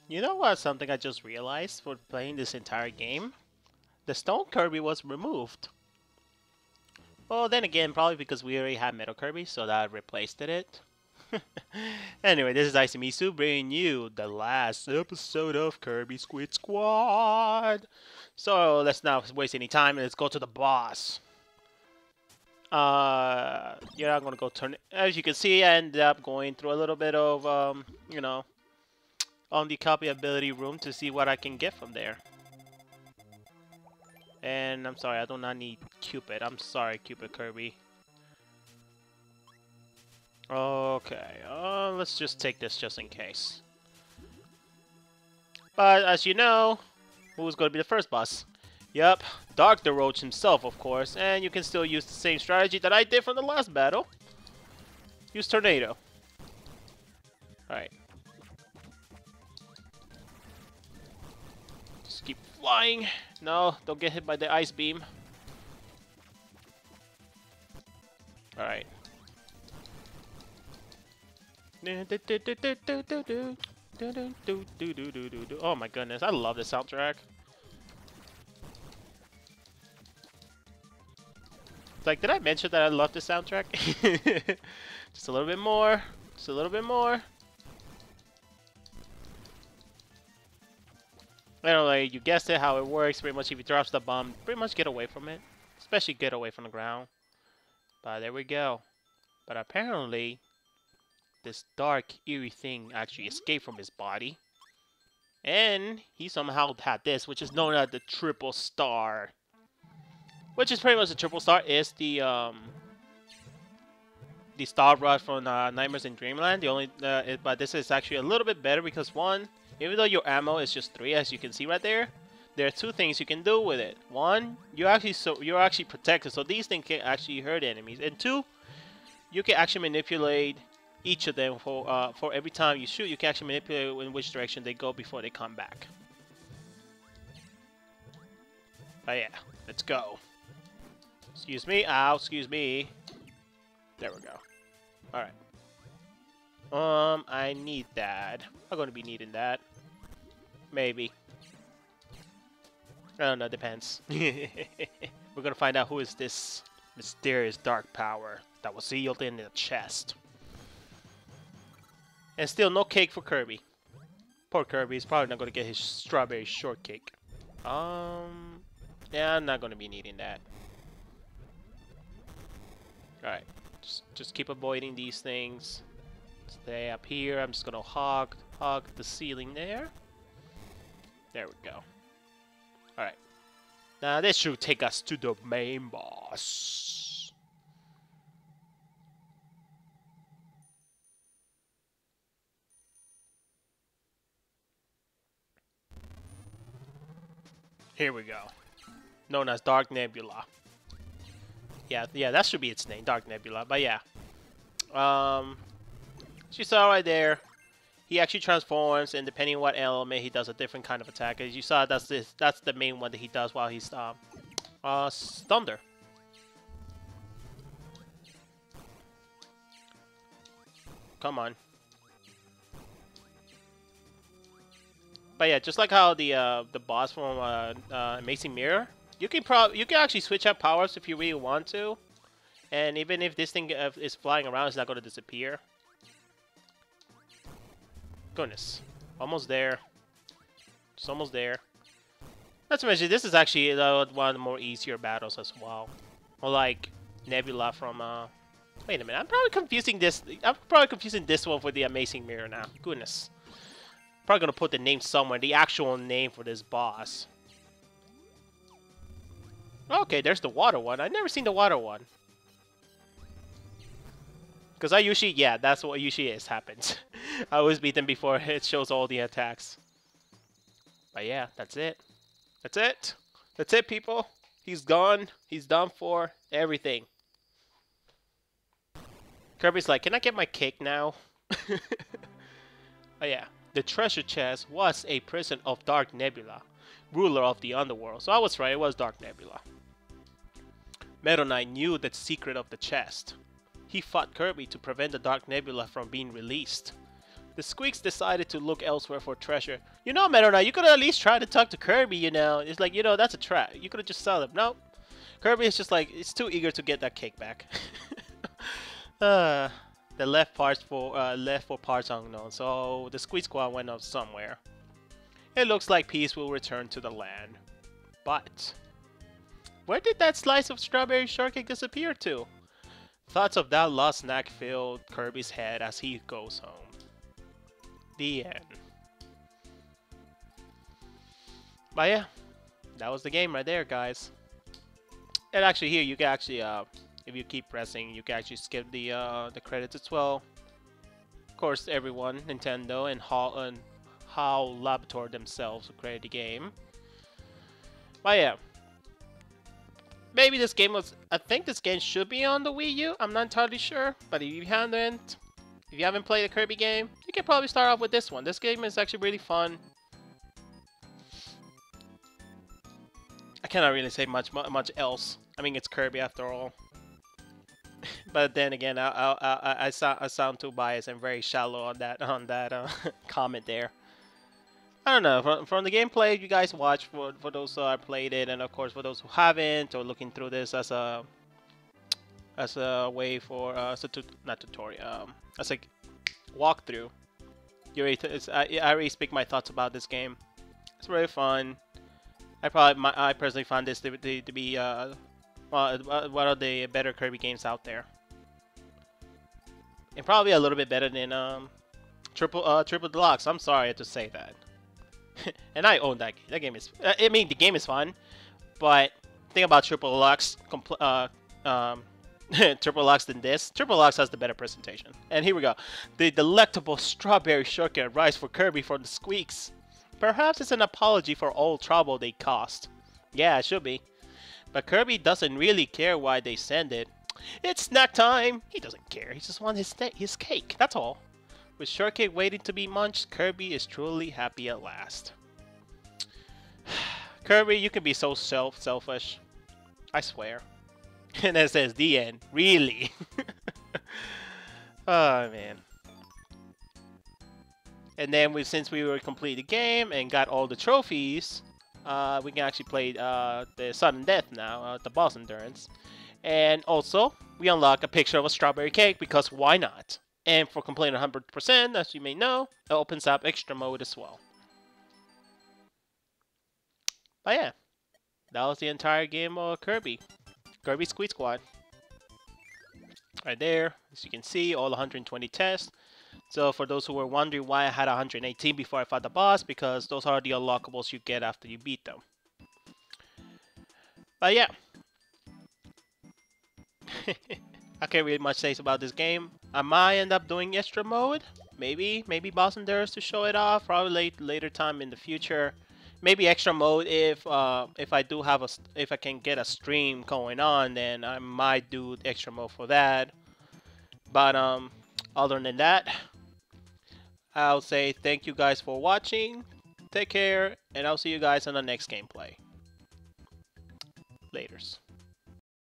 You know what? Something I just realized for playing this entire game? The Stone Kirby was removed. Well, then again, probably because we already had Metal Kirby, so that replaced it. Anyway, this is Isamisu bringing you the last episode of Kirby Squid Squad. So let's not waste any time and let's go to the boss. Yeah, I'm gonna go turn. As you can see, I ended up going through a little bit of you know, on the copy ability room to see what I can get from there. And I'm sorry, I do not need Cupid. I'm sorry, Cupid Kirby. Okay, let's just take this just in case. But as you know, who's going to be the first boss? Yep, Dark the Roach himself, of course. And you can still use the same strategy that I did from the last battle. Use Tornado. Alright. Just keep flying. No, don't get hit by the ice beam. Alright. Oh my goodness, I love this soundtrack. It's like, did I mention that I love the soundtrack? Just a little bit more. Just a little bit more. Anyway, you guessed it, how it works. Pretty much if he drops the bomb, pretty much get away from it. Especially get away from the ground. But there we go. But apparently, this dark, eerie thing actually escaped from his body. And he somehow had this, which is known as the triple star. Which is pretty much the triple star is the star rod from Nightmares in Dreamland. But this is actually a little bit better because one, even though your ammo is just 3, as you can see right there, there are 2 things you can do with it. One, you're actually protected, so these things can actually hurt enemies. And 2, you can actually manipulate each of them for every time you shoot. You can actually manipulate in which direction they go before they come back. But yeah, let's go. Excuse me. Ow, excuse me. There we go. Alright. I need that. I'm gonna be needing that. Maybe. I don't know, depends. We're gonna find out who is this mysterious dark power that was sealed in the chest. And still no cake for Kirby. Poor Kirby is probably not gonna get his strawberry shortcake. Yeah, I'm not gonna be needing that. Alright, just keep avoiding these things. Stay up here. I'm just gonna hog the ceiling there. There we go. Alright. Now this should take us to the main boss. Here we go. Known as Dark Nebula. Yeah, that should be its name, Dark Nebula. But yeah, you saw right there, he actually transforms, and depending on what element, he does a different kind of attack. As you saw, that's the main one that he does while he's Thunder. Come on. But yeah, just like how the boss from Amazing Mirror. You can actually switch up powers if you really want to, and even if this thing is flying around, it's not going to disappear. Goodness, almost there. Just almost there. Not to mention, this is actually one of the more easier battles as well. Or like Nebula from wait a minute, I'm probably confusing this. I'm probably confusing this one with the Amazing Mirror now. Goodness, probably gonna put the name somewhere. The actual name for this boss. Okay, there's the water one. I've never seen the water one. Because I usually, yeah, that's what usually happens. I always beat them before it shows all the attacks. But yeah, that's it. That's it. That's it, people. He's gone. He's done for. Everything. Kirby's like, can I get my cake now? Oh yeah. The treasure chest was a prison of Dark Nebula, ruler of the underworld. So I was right, it was Dark Nebula. Meta Knight knew the secret of the chest. He fought Kirby to prevent the Dark Nebula from being released. The Squeaks decided to look elsewhere for treasure. You know, Meta, you could at least try to talk to Kirby, you know. It's like, you know, that's a trap. You could have just saw them. Nope. Kirby is just like, it's too eager to get that cake back. The left for parts unknown. So the Squeak Squad went off somewhere. It looks like peace will return to the land. But where did that slice of strawberry shortcake disappear to? Thoughts of that lost snack fill Kirby's head as he goes home. The end. But yeah, that was the game right there, guys. And actually here, you can actually, if you keep pressing, you can actually skip the credits as well. Of course, everyone, Nintendo and HAL Laboratory themselves who created the game. But yeah. Maybe this game was... I think this game should be on the Wii U. I'm not entirely sure. But if you haven't played a Kirby game, you can probably start off with this one. This game is actually really fun. I cannot really say much else. I mean, it's Kirby after all. But then again, I sound too biased and very shallow on that comment there. I don't know. From the gameplay you guys watch, for those who have played it, and of course for those who haven't, or looking through this as a way for not tutorial, as a walkthrough. I already speak my thoughts about this game. It's very fun. I personally find this to be one of the better Kirby games out there, and probably a little bit better than Triple Deluxe. I'm sorry to say that. And I own that game. That game is... I mean, the game is fun, but think about Triple Deluxe. Triple Deluxe than this. Triple Deluxe has the better presentation. And here we go. The delectable strawberry shortcake rice for Kirby from the Squeaks. Perhaps it's an apology for all trouble they caused. Yeah, it should be. But Kirby doesn't really care why they send it. It's snack time! He doesn't care. He just wants his cake. That's all. With shortcake waiting to be munched, Kirby is truly happy at last. Kirby, you can be so selfish. I swear. And it says the end. Really? Oh, man. And then since we were complete the game and got all the trophies, we can actually play the sudden death now, the boss endurance. And also, we unlock a picture of a strawberry cake because why not? And for completing 100%, as you may know, it opens up extra mode as well. But yeah, that was the entire game of Kirby. Kirby Squeak Squad. Right there, as you can see, all 120 tests. So for those who were wondering why I had 118 before I fought the boss, because those are the unlockables you get after you beat them. But yeah. I can't really much say about this game. I might end up doing extra mode. Maybe boss endurance to show it off. Probably later time in the future. Maybe extra mode if I do have if I can get a stream going on, then I might do extra mode for that. But other than that, I'll say thank you guys for watching. Take care, and I'll see you guys in the next gameplay. Laters.